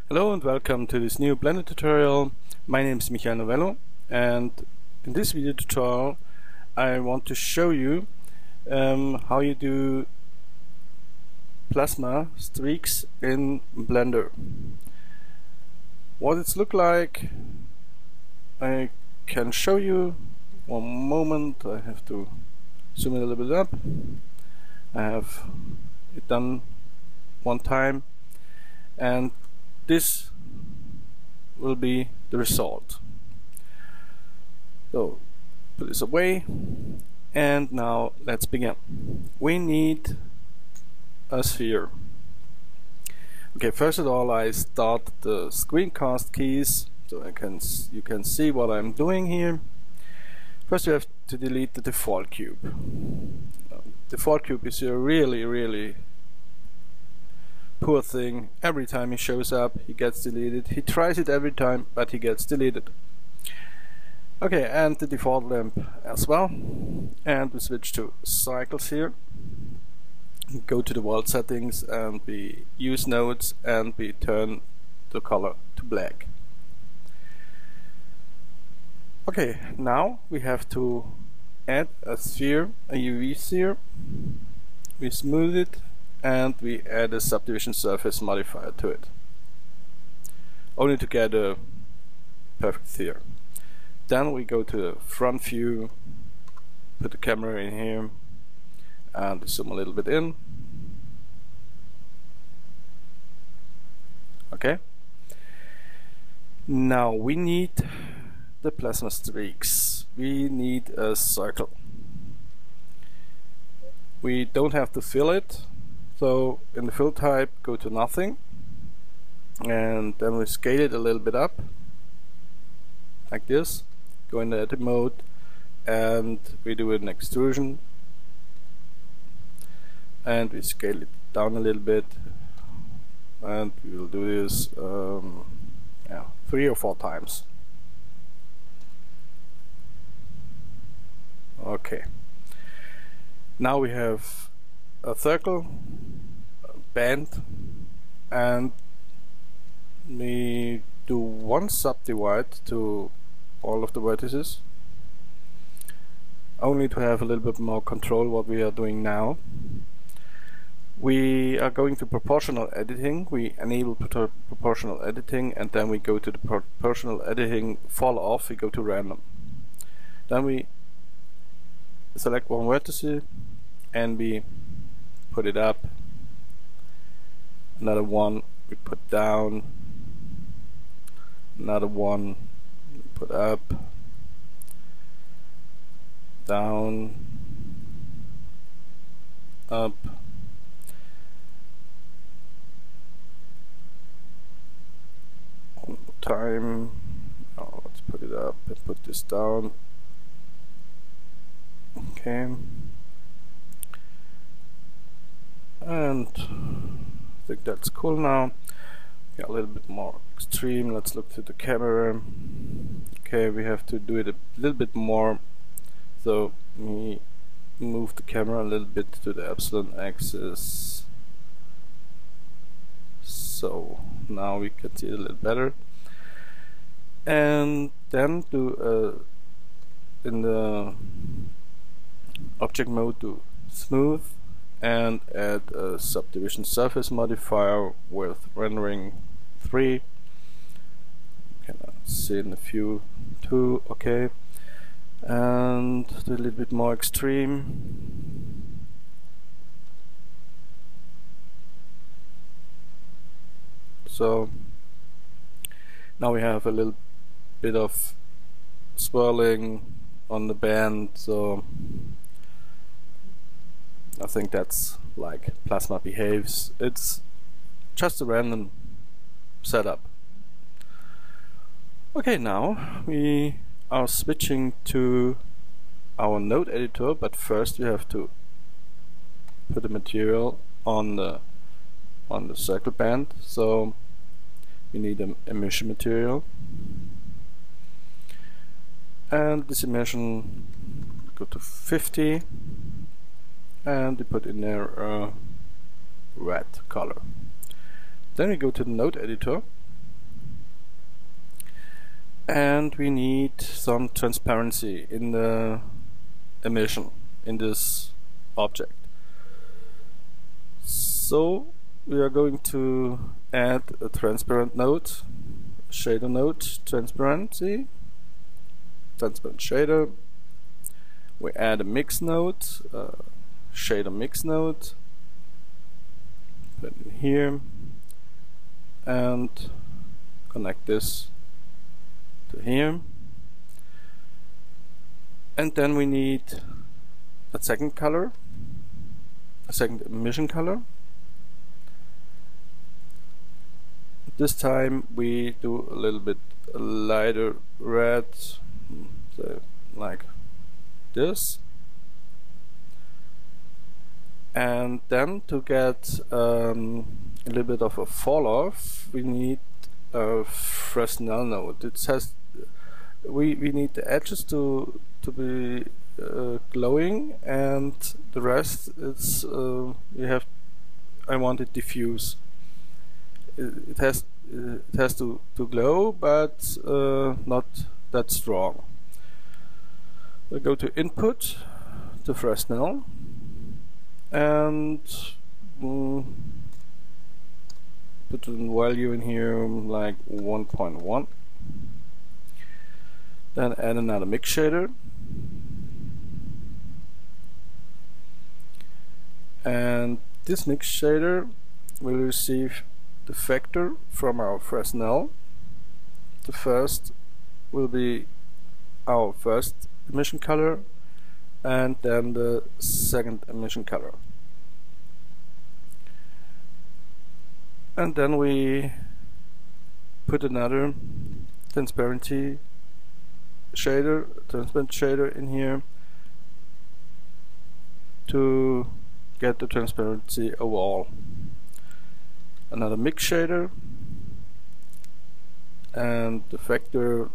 Hello and welcome to this new Blender tutorial. My name is Novelo, and in this video tutorial I want to show you how you do plasma streaks in Blender. What it's look like, I can show you. One moment, I have to zoom it a little bit up. I have it done one time, and this will be the result. So put this away, and now let's begin. We need a sphere. Okay, first of all, I start the screencast keys so you can see what I'm doing here. First, you have to delete the default cube. Default cube is a really poor thing. Every time he shows up, he gets deleted. He tries it every time, but he gets deleted. Okay, and the default lamp as well. And we switch to cycles here. Go to the world settings, and we use nodes, and we turn the color to black. Okay, now we have to add a sphere, a UV sphere. We smooth it, and we add a subdivision surface modifier to it, only to get a perfect sphere. Then we go to the front view, put the camera in here, and zoom a little bit in. Okay. Now we need the plasma streaks. We need a circle. We don't have to fill it, so in the fill type, go to nothing, and then we scale it a little bit up, like this. Go in the edit mode, and we do an extrusion, and we scale it down a little bit, and we will do this 3 or 4 times. Okay. Now we have a circle, a band, and we do one subdivide to all of the vertices, only to have a little bit more control what we are doing now. We are going to proportional editing. We enable proportional editing, and then we go to the proportional editing fall off, we go to random. Then we select one vertex, and we put it up. Another one we put down. Another one we put up. Down. Up. One more time. Now let's put it up and put this down. Okay. And I think that's cool now. Yeah, a little bit more extreme. Let's look to the camera. Okay, we have to do it a little bit more. So we move the camera a little bit to the epsilon axis. So now we can see it a little better. And then do in the object mode, do smooth, and add a subdivision surface modifier with rendering 3. You can see in the view 2. Okay, and do a little bit more extreme. So now we have a little bit of swirling on the band, so I think that's like plasma behaves. It's just a random setup. Okay, now we are switching to our node editor, but first we have to put the material on the circle band. So we need an emission material, and this emission go to 50. And we put in there a red color. Then we go to the node editor, And we need some transparency in the emission in this object. So we are going to add a transparent node, shader node, transparent shader. We add a mix node, shader mix node, put it in here, and connect this to here. And then we need a second color, a second emission color. This time we do a little bit lighter red, so like this. And then to get a little bit of a fall off, we need a Fresnel node. It says we need the edges to be glowing, and the rest is I want it diffuse. It has to glow, but not that strong. We go to input, to Fresnel, and put a value in here like 1.1. Then add another mix shader, and this mix shader will receive the vector from our Fresnel. The first will be our first emission color, and then the second emission color. And then we put another transparent shader in here to get the transparency overall. Another mix shader, and the vector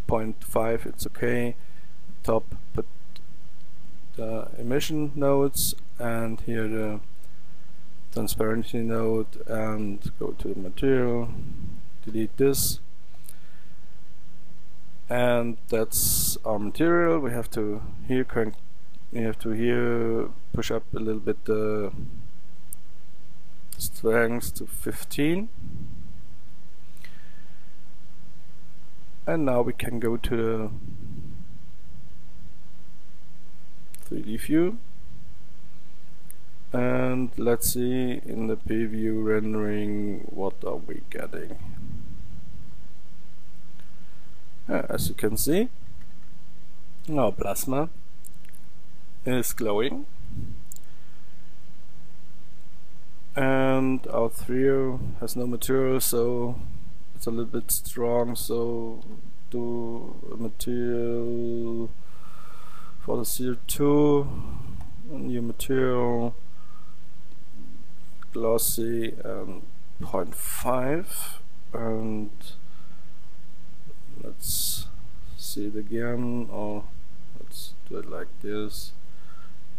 0.5, it's okay. Top, put the emission nodes, and here the transparency node, and go to the material, delete this, and that's our material. We have to here push up a little bit the strength to 15, and now we can go to the 3D view, and let's see in the preview rendering what are we getting. As you can see, our plasma is glowing, and our trio has no material, so it's a little bit strong, so do a material for the CO2, new material, glossy, and 0.5, and let's see it again, or let's do it like this,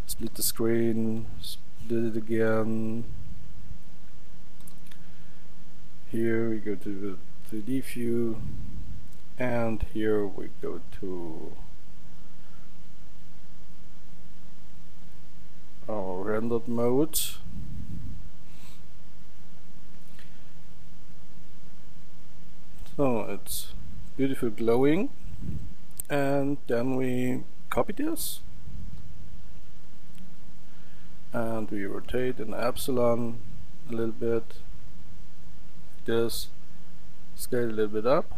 split the screen, split it again. Here we go to the 3D view, and here we go to our rendered mode. So it's beautiful glowing, and then we copy this and we rotate in epsilon a little bit, this, scale a little bit up,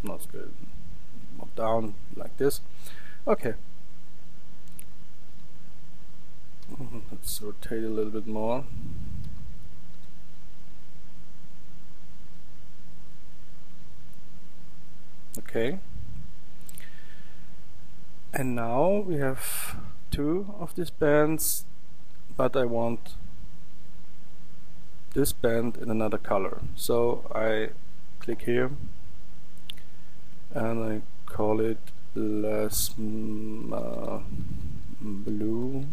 not scale, down like this. Okay, let's rotate a little bit more. Okay, and now we have two of these bands, but I want this band in another color, so I click here and I call it plasma blue,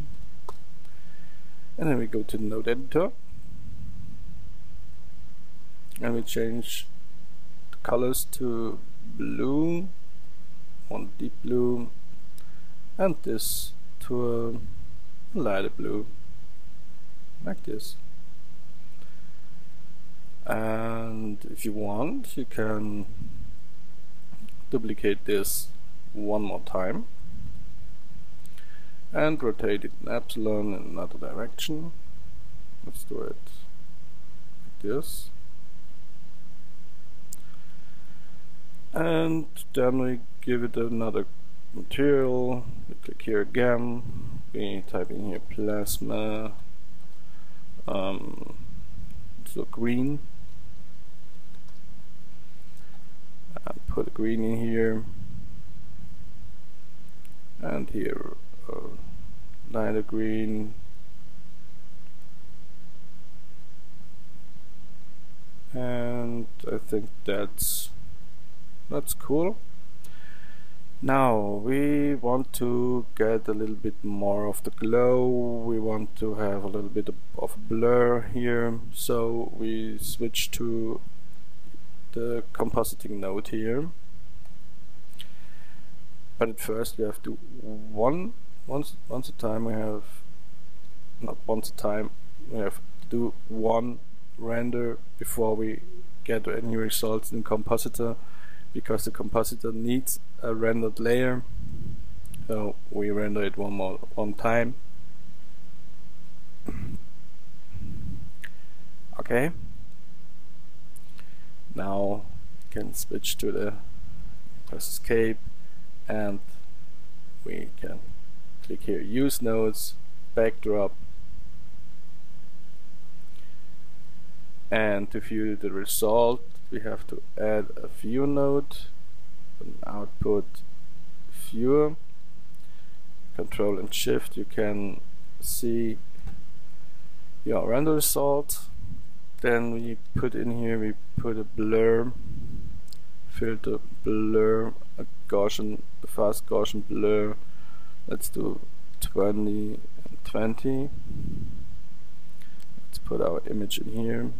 and then we go to the node editor and we change the colors to blue, one deep blue, and this to a lighter blue, like this. And if you want, you can duplicate this one more time and rotate it in epsilon in another direction. Let's do it like this. And then we give it another material. We click here again. We type in here plasma, so green, and put a green in here, and here lighter green, and I think that's cool. Now we want to get a little bit more of the glow. We want to have a little bit of blur here, so we switch to the compositing node here. But at first we have to once a time we have to do one render before we get any results in Compositor, because the Compositor needs a rendered layer. So we render it one time. Okay. Now we can switch to the press escape, and we can click here use nodes, backdrop, and to view the result we have to add a view node, an output viewer, Control and Shift. You can see your render result. Then we put in here, we put a blur filter, blur, a fast Gaussian blur. Let's do 20 and 20. Let's put our image in here,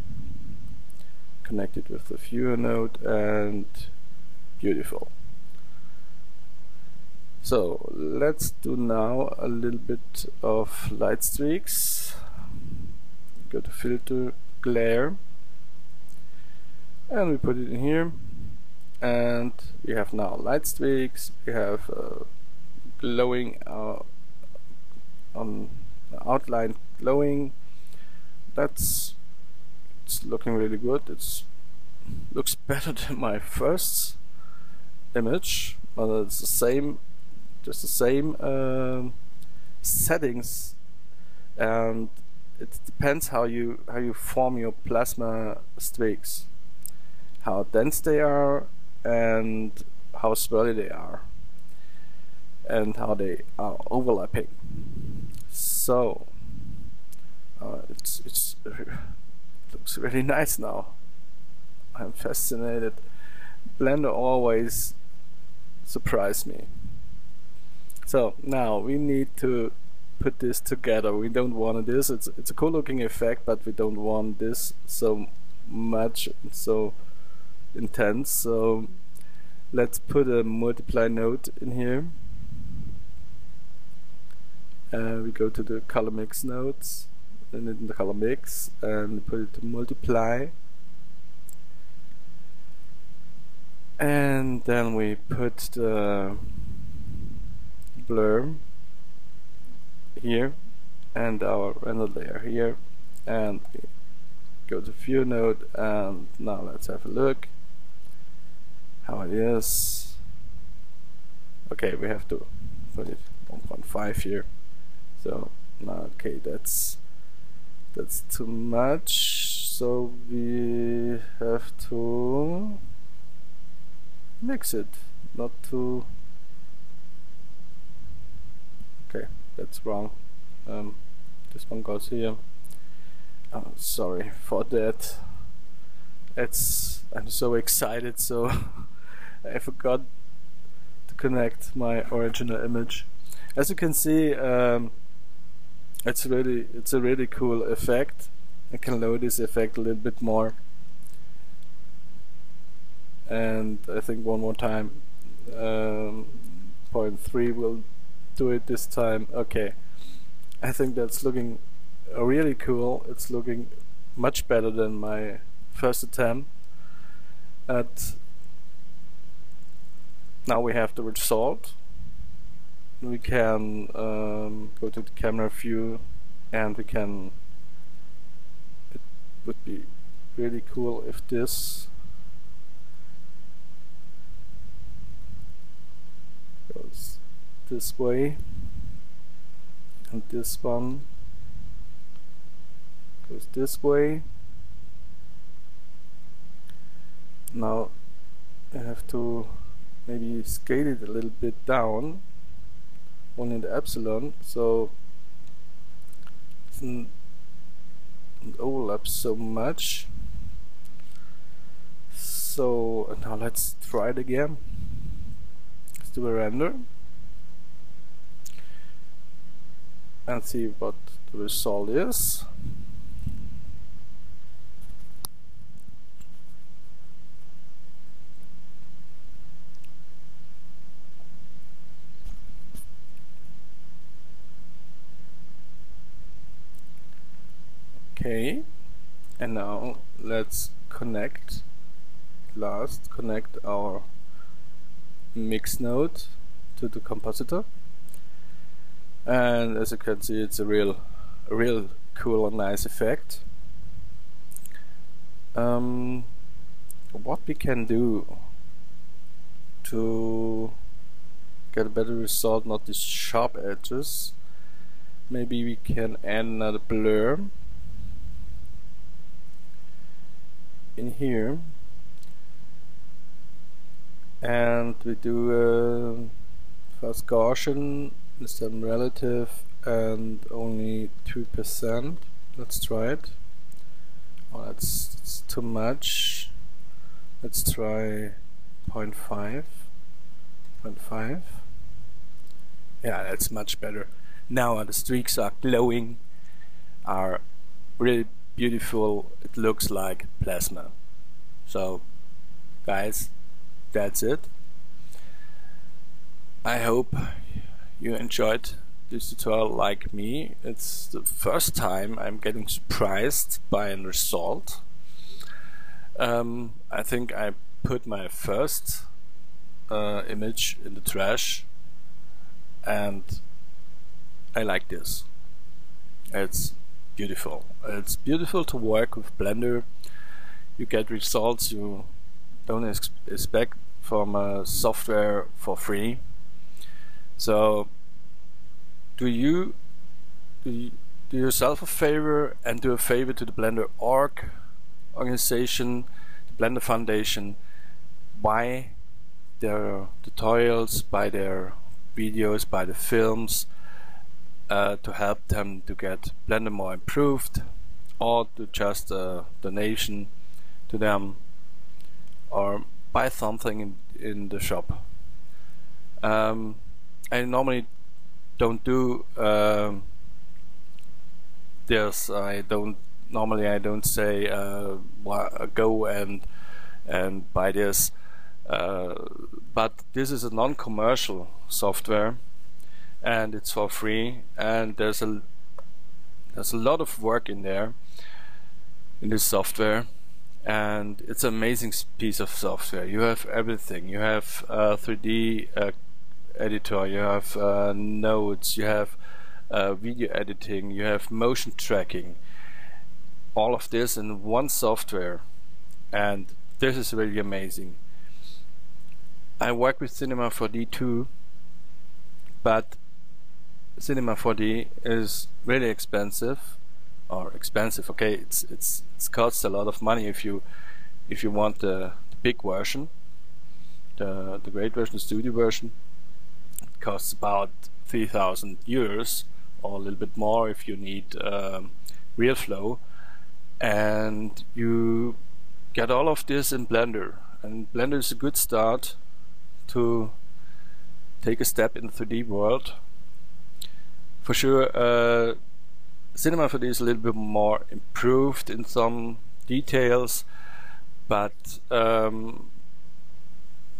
connect it with the viewer node, and beautiful. So let's do now a little bit of light streaks. Go to filter, glare, and we put it in here, and we have now light streaks. We have glowing on the outline glowing. It's looking really good. Looks better than my first image, but it's just the same settings, and it depends how you form your plasma streaks, how dense they are, and how swirly they are, and how they are overlapping. So it looks really nice now. I'm fascinated. Blender always surprised me. So now we need to put this together. We don't want this. It's a cool looking effect, but we don't want this so much, so intense. So let's put a multiply node in here. We go to the color mix nodes, and in the color mix, and put it to multiply. And then we put the blur here and our render layer here, and we go to view node, and now let's have a look how it is. Okay, we have to put it 1.5 here. So now, okay, that's too much, so we have to mix it, not to. Okay, that's wrong. This one goes here. Oh, sorry for that. I'm so excited, so I forgot to connect my original image. As you can see, it's a really cool effect. I can load this effect a little bit more. and I think one more time. 0.3 will do it this time. Okay, I think that's looking really cool. It's looking much better than my first attempt. Now we have the result. We can go to the camera view, and we can. It would be really cool if this goes this way, and this one goes this way. Now I have to maybe scale it a little bit down, only in the epsilon, so it doesn't overlap so much. So now let's try it again. Let's do a render and see what the result is. Okay, and now let's connect our mix node to the compositor, and as you can see, it's a real cool and nice effect. What we can do to get a better result, not these sharp edges, maybe we can add another blur in here, and we do first Gaussian, then relative, and only 2%. Let's try it. Oh, that's too much. Let's try 0.5. 0.5. Yeah, that's much better. Now the streaks are glowing, are really beautiful. It looks like plasma. So guys, that's it. I hope you enjoyed this tutorial like me. It's the first time I'm getting surprised by a result. I think I put my first image in the trash, and I like this. It's beautiful. It's beautiful to work with Blender. You get results you don't expect from software for free. So do yourself a favor and do a favor to the Blender organization, the Blender Foundation. Buy their tutorials, buy their videos, buy the films, to help them to get Blender more improved, or to just a donation to them, or buy something in the shop. I normally don't do this. I don't say go and buy this, but this is a non-commercial software, and it's for free, and there's a lot of work in there in this software, and it's an amazing piece of software. You have everything. You have 3D editor, you have nodes, you have video editing, you have motion tracking, all of this in one software, and this is really amazing. I work with Cinema 4D too, but Cinema 4D is really expensive, okay, it costs a lot of money if you want the big version, the great version, the studio version. It costs about 3,000 euros, or a little bit more if you need real flow, and you get all of this in Blender, and Blender is a good start to take a step in the 3D world. For sure, Cinema 4D is a little bit more improved in some details, but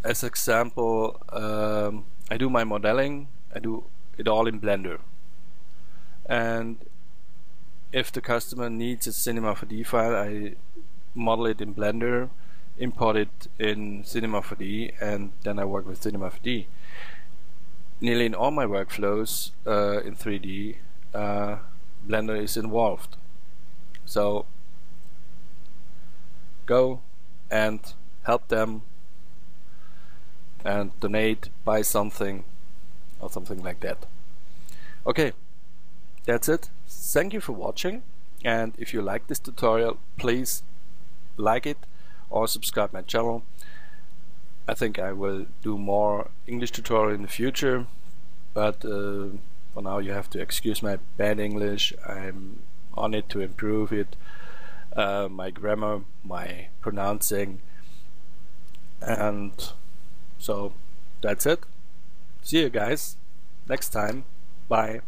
as example, I do my modeling, I do it all in Blender. And if the customer needs a Cinema 4D file, I model it in Blender, import it in Cinema 4D, and then I work with Cinema 4D. Nearly in all my workflows in 3D, Blender is involved. So go and help them and donate, buy something or something like that. Okay, that's it. Thank you for watching, and if you like this tutorial, please like it or subscribe my channel. I think I will do more English tutorial in the future, but for now you have to excuse my bad English. I'm on it to improve it, my grammar, my pronouncing, and so that's it. See you guys next time. Bye.